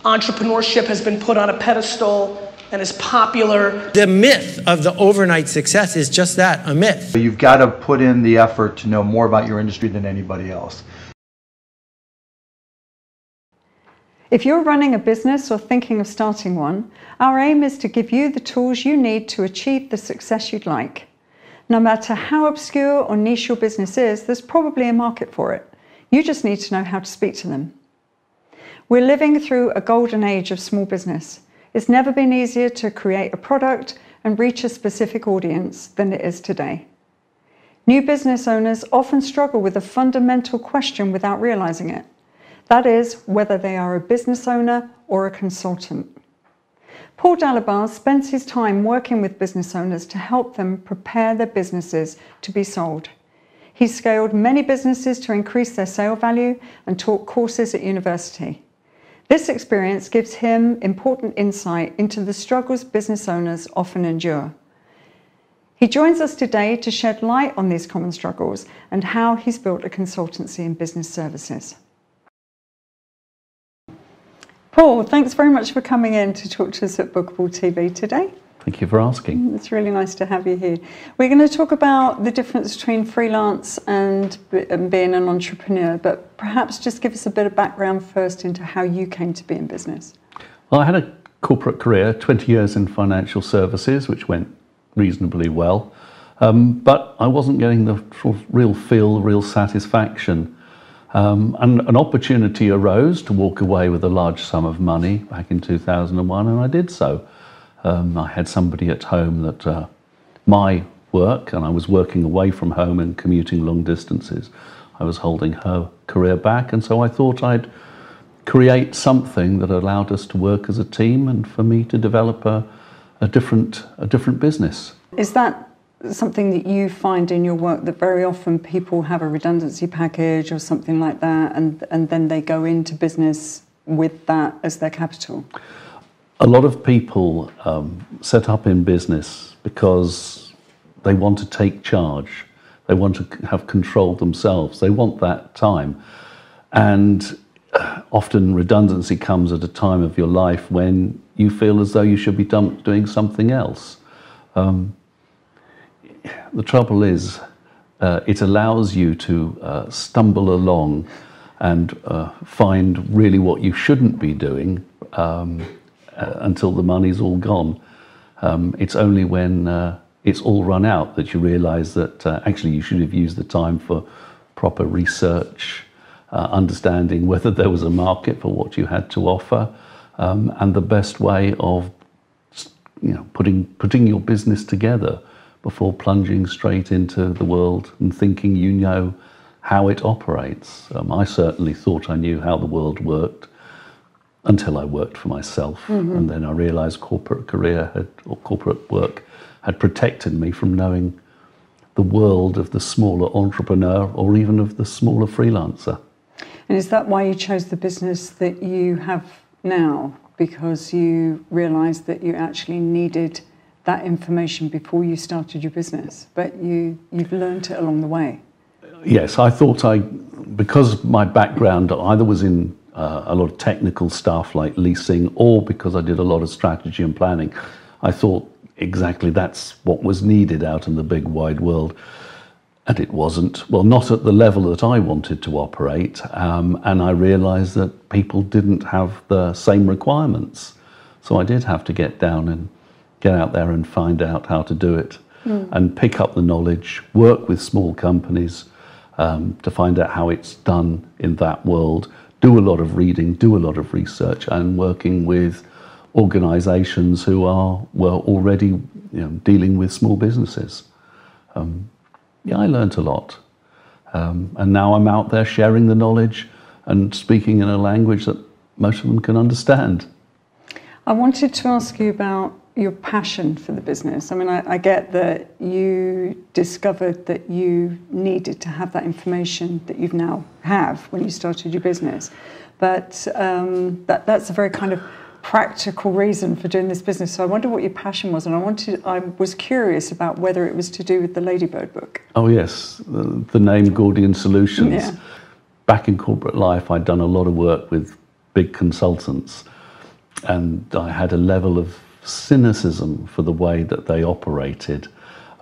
entrepreneurship has been put on a pedestal and is popular. The myth of the overnight success is just that, a myth. You've got to put in the effort to know more about your industry than anybody else. If you're running a business or thinking of starting one, our aim is to give you the tools you need to achieve the success you'd like. No matter how obscure or niche your business is, there's probably a market for it. You just need to know how to speak to them. We're living through a golden age of small business. It's never been easier to create a product and reach a specific audience than it is today. New business owners often struggle with a fundamental question without realizing it. That is, whether they are a business owner or a consultant. Paul Dalabar spends his time working with business owners to help them prepare their businesses to be sold. He's scaled many businesses to increase their sale value and taught courses at university. This experience gives him important insight into the struggles business owners often endure. He joins us today to shed light on these common struggles and how he's built a consultancy in business services. Paul, thanks very much for coming in to talk to us at Bookable TV today. Thank you for asking. It's really nice to have you here. We're going to talk about the difference between freelance and being an entrepreneur, but perhaps just give us a bit of background first into how you came to be in business. Well, I had a corporate career, 20 years in financial services, which went reasonably well, but I wasn't getting the real satisfaction. And an opportunity arose to walk away with a large sum of money back in 2001, and I did so. I had somebody at home that my work, and I was working away from home and commuting long distances. I was holding her career back, and so I thought I'd create something that allowed us to work as a team and for me to develop a different business. Is that something that you find in your work, that very often people have a redundancy package or something like that, and then they go into business with that as their capital? A lot of people set up in business because they want to take charge. They want to have control themselves. They want that time. And often redundancy comes at a time of your life when you feel as though you should be doing something else. The trouble is, it allows you to stumble along and find really what you shouldn't be doing until the money's all gone. It's only when it's all run out that you realise that actually you should have used the time for proper research, understanding whether there was a market for what you had to offer, and the best way of putting your business together before plunging straight into the world and thinking you know how it operates. I certainly thought I knew how the world worked until I worked for myself, and then I realised corporate work had protected me from knowing the world of the smaller entrepreneur or even of the smaller freelancer. And is that why you chose the business that you have now? Because you realised that you actually needed that information before you started your business, but you've learned it along the way? Yes, I thought because my background either was in a lot of technical stuff like leasing, or because I did a lot of strategy and planning, I thought exactly that's what was needed out in the big wide world. And it wasn't, well, not at the level that I wanted to operate, and I realised that people didn't have the same requirements. So I did have to get down and get out there and find out how to do it, and pick up the knowledge, work with small companies to find out how it's done in that world, do a lot of reading, do a lot of research, and working with organisations who were already dealing with small businesses. Yeah, I learnt a lot, and now I'm out there sharing the knowledge and speaking in a language that most of them can understand. I wanted to ask you about your passion for the business. I mean, I get that you discovered that you needed to have that information that you now have when you started your business, but that's a very kind of practical reason for doing this business. So I wonder what your passion was, and I was curious about whether it was to do with the Ladybird book. Oh yes, the name Gordian Solutions. Yeah. Back in corporate life, I'd done a lot of work with big consultants, and I had a level of cynicism for the way that they operated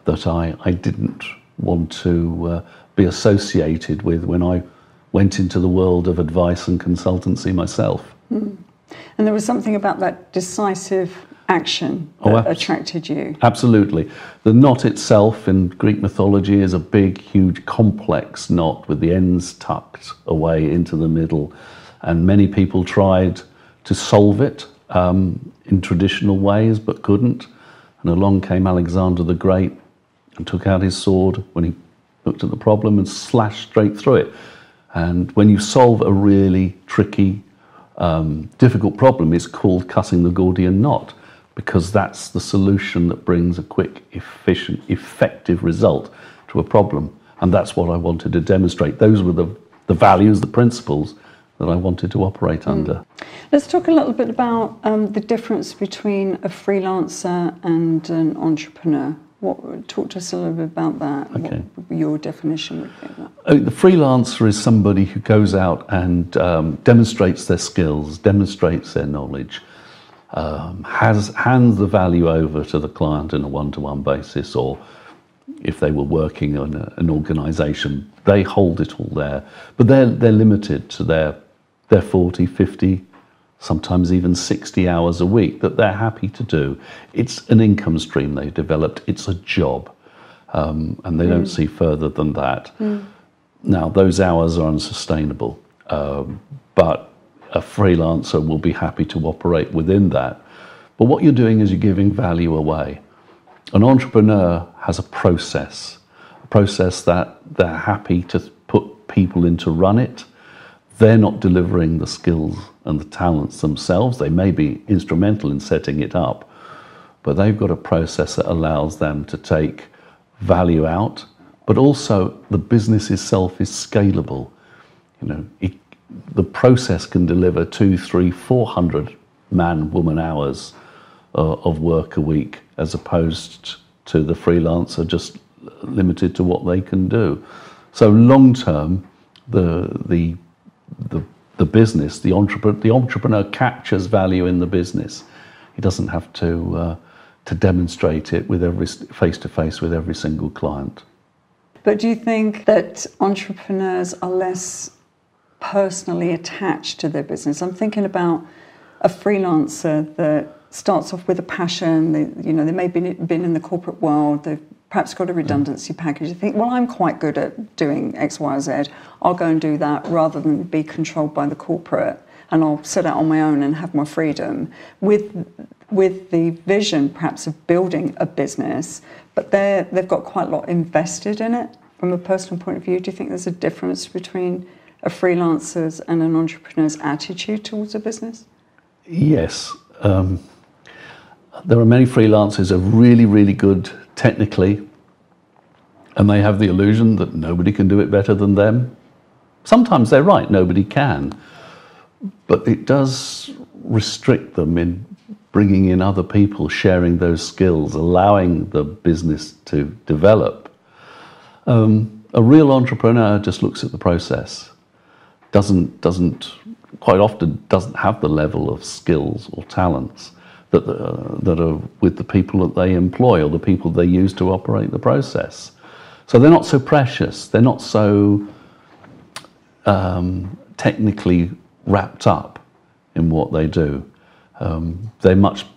that I didn't want to be associated with when I went into the world of advice and consultancy myself. Mm. And there was something about that decisive action that attracted you. Absolutely. The knot itself in Greek mythology is a big, huge, complex knot with the ends tucked away into the middle. And many people tried to solve it in traditional ways, but couldn't. And along came Alexander the Great and took out his sword when he looked at the problem and slashed straight through it. And when you solve a really tricky, difficult problem, it's called cutting the Gordian knot, because that's the solution that brings a quick, efficient, effective result to a problem. And that's what I wanted to demonstrate. Those were the values, the principles that I wanted to operate under. Let's talk a little bit about the difference between a freelancer and an entrepreneur. Talk to us a little bit about that. Okay. What your definition would be of that. The freelancer is somebody who goes out and demonstrates their skills, demonstrates their knowledge, hands the value over to the client in a one-to-one basis, or if they were working on an organisation, they hold it all there. But they're limited to their 40, 50, sometimes even 60 hours a week that they're happy to do. It's an income stream they've developed. It's a job, and they don't see further than that. Now, those hours are unsustainable, but a freelancer will be happy to operate within that. But what you're doing is you're giving value away. An entrepreneur has a process that they're happy to put people in to run it. They're not delivering the skills and the talents themselves. They may be instrumental in setting it up, but they've got a process that allows them to take value out, but also the business itself is scalable. The process can deliver 200, 300, 400 man-woman hours of work a week, as opposed to the freelancer just limited to what they can do. So long term, the business, the entrepreneur captures value in the business. He doesn't have to demonstrate it with face to face with every single client. But do you think that entrepreneurs are less personally attached to their business? I'm thinking about a freelancer that starts off with a passion. They may have been in the corporate world. They've perhaps got a redundancy package. You think, well, I'm quite good at doing X, Y, Z. I'll go and do that rather than be controlled by the corporate, and I'll set out on my own and have my freedom with the vision perhaps of building a business, but they've got quite a lot invested in it from a personal point of view. Do you think there's a difference between a freelancer's and an entrepreneur's attitude towards a business? Yes. There are many freelancers who are really, really good technically, and they have the illusion that nobody can do it better than them. Sometimes they're right, nobody can, but it does restrict them in bringing in other people, sharing those skills, allowing the business to develop. A real entrepreneur just looks at the process, quite often doesn't have the level of skills or talents that are with the people that they employ or the people they use to operate the process. So they're not so precious, they're not so technically wrapped up in what they do. They're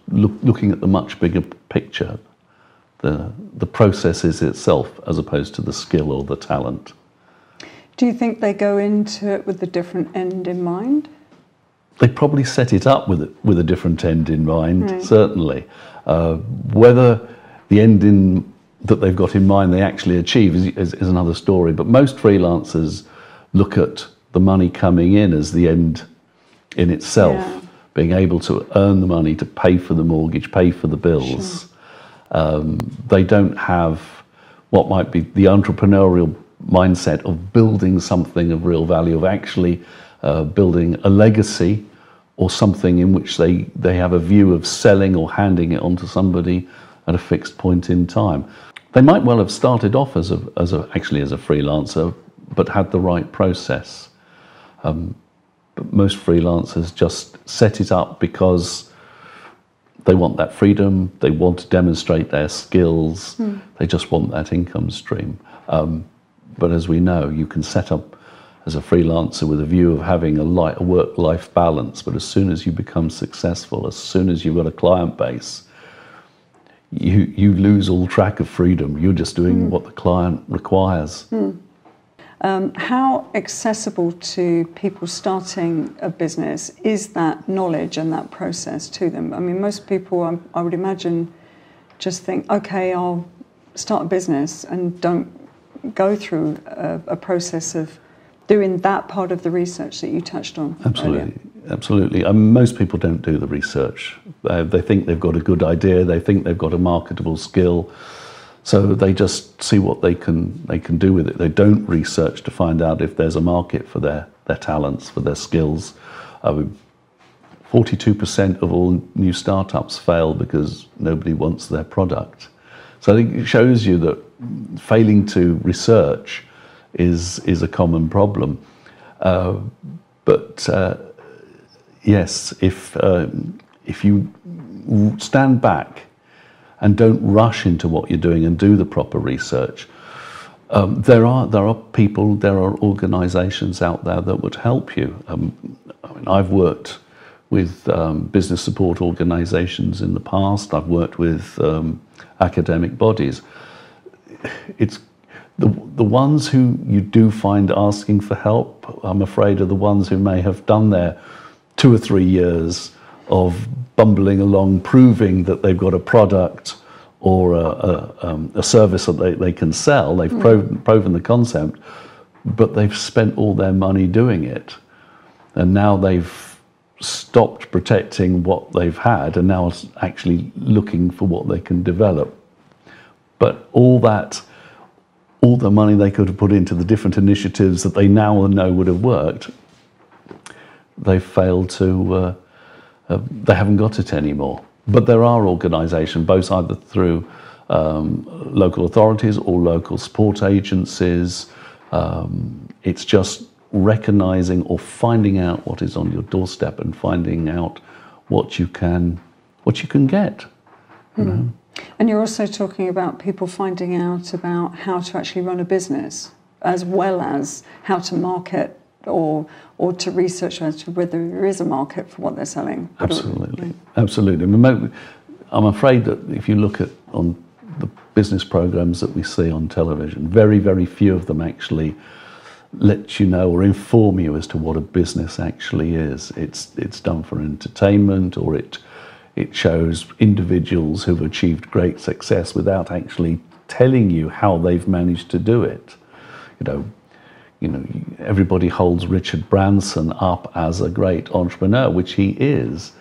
looking at the much bigger picture, the processes itself, as opposed to the skill or the talent. Do you think they go into it with a different end in mind? They probably set it up with a different end in mind, right. Certainly. Whether the end that they've got in mind they actually achieve is another story. But most freelancers look at the money coming in as the end in itself, being able to earn the money to pay for the mortgage, pay for the bills. Sure. They don't have what might be the entrepreneurial mindset of building something of real value, of actually building a legacy or something in which they have a view of selling or handing it on to somebody at a fixed point in time. They might well have started off actually as a freelancer, but had the right process. But most freelancers just set it up because They want that freedom. They want to demonstrate their skills. They just want that income stream. But as we know, you can set up as a freelancer with a view of having a work-life balance. But as soon as you become successful, as soon as you've got a client base, you lose all track of freedom. You're just doing what the client requires. How accessible to people starting a business is that knowledge and that process to them? I mean, most people, I would imagine, just think, okay, I'll start a business, and don't go through a process of doing that part of the research that you touched on. Absolutely, earlier. absolutely. Most people don't do the research. They think they've got a good idea. They think they've got a marketable skill. So they just see what they can do with it. They don't research to find out if there's a market for their talents, for their skills. 42% of all new startups fail because nobody wants their product. So I think it shows you that failing to research is a common problem. Yes, if you stand back and don't rush into what you're doing and do the proper research, there are people, there are organisations out there that would help you. I mean, I've worked with business support organisations in the past. I've worked with academic bodies. It's the ones who you do find asking for help, I'm afraid, are the ones who may have done their 2 or 3 years of bumbling along, proving that they've got a product or a service that they can sell. They've proven the concept, but they've spent all their money doing it. And now they've stopped protecting what they've had and now actually looking for what they can develop. But all the money they could have put into the different initiatives that they now know would have worked, they've failed to, they haven't got it anymore. But there are organisations, both either through local authorities or local support agencies. It's just recognising or finding out what is on your doorstep and finding out what you can get. You know? And you're also talking about people finding out about how to actually run a business, as well as how to market or to research as to whether there is a market for what they're selling. Absolutely, absolutely. I'm afraid that if you look at on the business programs that we see on television, very, very few of them actually let you know or inform you as to what a business actually is. It's done for entertainment, or it shows individuals who've achieved great success without actually telling you how they've managed to do it. You know, everybody holds Richard Branson up as a great entrepreneur, which he is.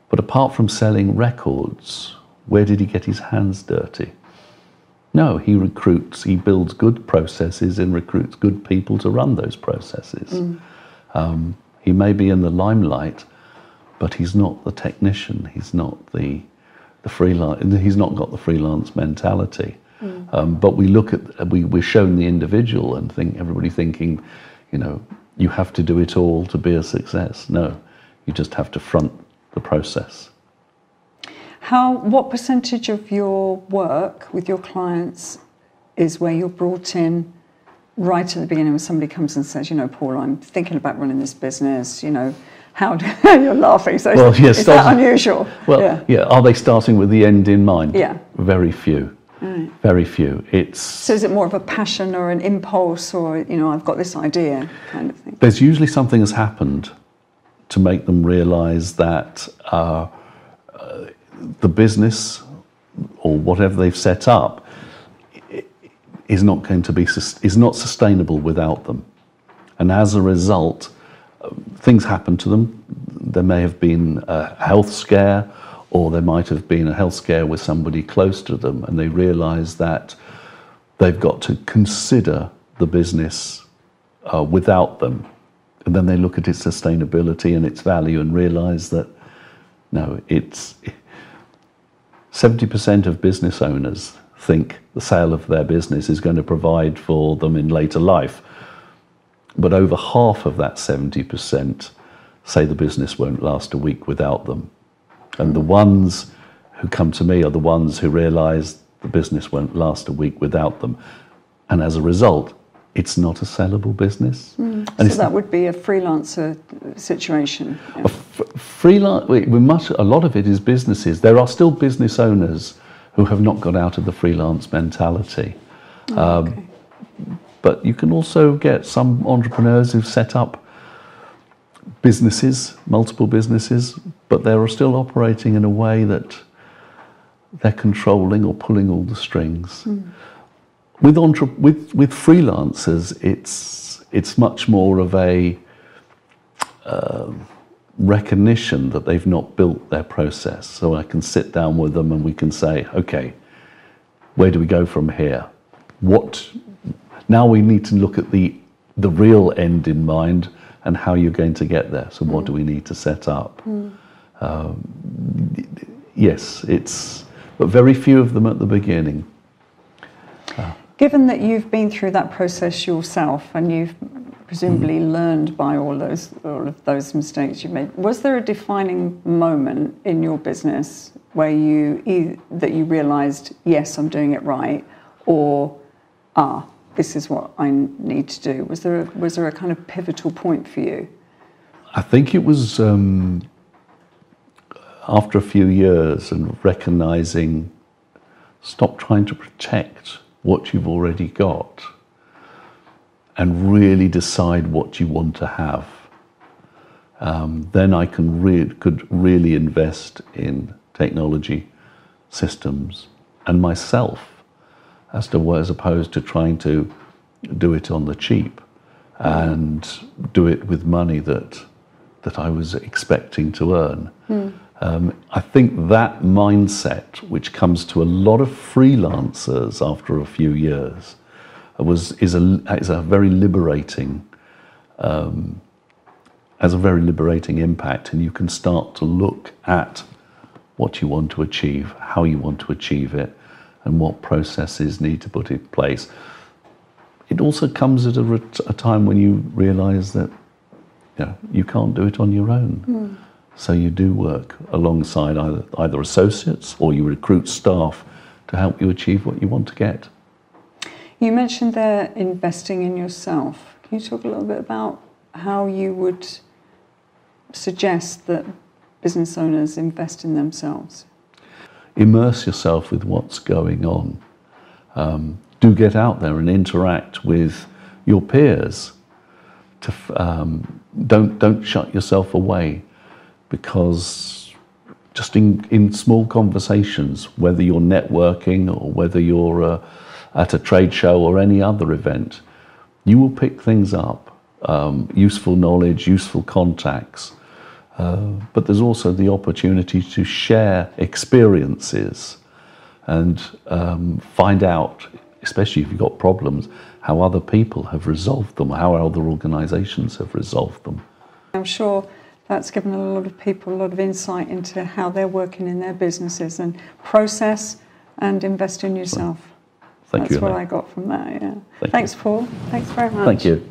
But apart from selling records, where did he get his hands dirty? No, he builds good processes and recruits good people to run those processes. He may be in the limelight, but he's not the technician. He's not the freelance. He's not got the freelance mentality. But we're shown the individual and everybody thinking, you have to do it all to be a success. No, you just have to front the process. What percentage of your work with your clients is where you're brought in right at the beginning when somebody comes and says, Paul, I'm thinking about running this business, how do you're laughing, so well, is that unusual? Well, yeah. Are they starting with the end in mind? Yeah. Very few. Right. Very few. So is it more of a passion or an impulse, or, I've got this idea kind of thing? There's usually something has happened to make them realise that the business or whatever they've set up is not going to be is not sustainable without them, and as a result, things happen to them. There may have been a health scare, or there might have been a health scare with somebody close to them, and they realise that they've got to consider the business without them. And then they look at its sustainability and its value and realise that, no, 70% of business owners think the sale of their business is going to provide for them in later life. But over half of that 70% say the business won't last a week without them. And the ones who come to me are the ones who realise the business won't last a week without them. And as a result, it's not a sellable business. And so that would be a freelancer situation. Yeah. A lot of it is businesses. There are still business owners who have not got out of the freelance mentality. Okay. But you can also get some entrepreneurs who've set up businesses, multiple businesses, but they're still operating in a way that they're controlling or pulling all the strings. With freelancers, it's much more of a recognition that they've not built their process. So I can sit down with them and we can say, okay, where do we go from here? Now we need to look at the real end in mind and how you're going to get there. So what do we need to set up? Yes, but very few of them at the beginning. Given that you've been through that process yourself and you've presumably learned by all of those mistakes you've made, was there a defining moment in your business where you realised, yes, I'm doing it right, or this is what I need to do? Was there a kind of pivotal point for you? I think it was after a few years and recognising, stop trying to protect what you've already got and really decide what you want to have. Then I could really invest in technology, systems, and myself, as opposed to trying to do it on the cheap and do it with money that I was expecting to earn. I think that mindset, which comes to a lot of freelancers after a few years, is a very liberating, has a very liberating impact, and you can start to look at what you want to achieve, how you want to achieve it, and what processes need to put in place. It also comes at a time when you realise that you can't do it on your own. So you do work alongside either associates or you recruit staff to help you achieve what you want to get. You mentioned there investing in yourself. Can you talk a little bit about how you would suggest that business owners invest in themselves? Immerse yourself with what's going on. Do get out there and interact with your peers. Don't shut yourself away, because just in small conversations, whether you're networking or whether you're at a trade show or any other event, you will pick things up, useful knowledge, useful contacts. But there's also the opportunity to share experiences and find out, especially if you've got problems, how other people have resolved them, how other organisations have resolved them. I'm sure that's given a lot of people a lot of insight into how they're working in their businesses, and process and invest in yourself. Thank you. That's what I got from that, yeah. Thanks, Paul. Thanks very much. Thank you.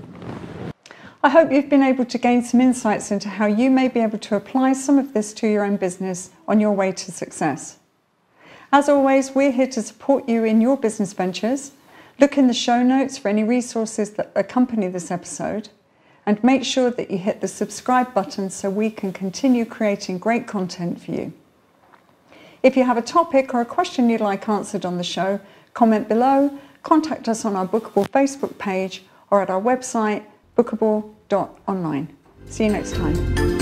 I hope you've been able to gain some insights into how you may be able to apply some of this to your own business on your way to success. As always, we're here to support you in your business ventures. Look in the show notes for any resources that accompany this episode, and make sure that you hit the subscribe button so we can continue creating great content for you. If you have a topic or a question you'd like answered on the show, comment below, contact us on our Bookable Facebook page or at our website, bookable.online. See you next time.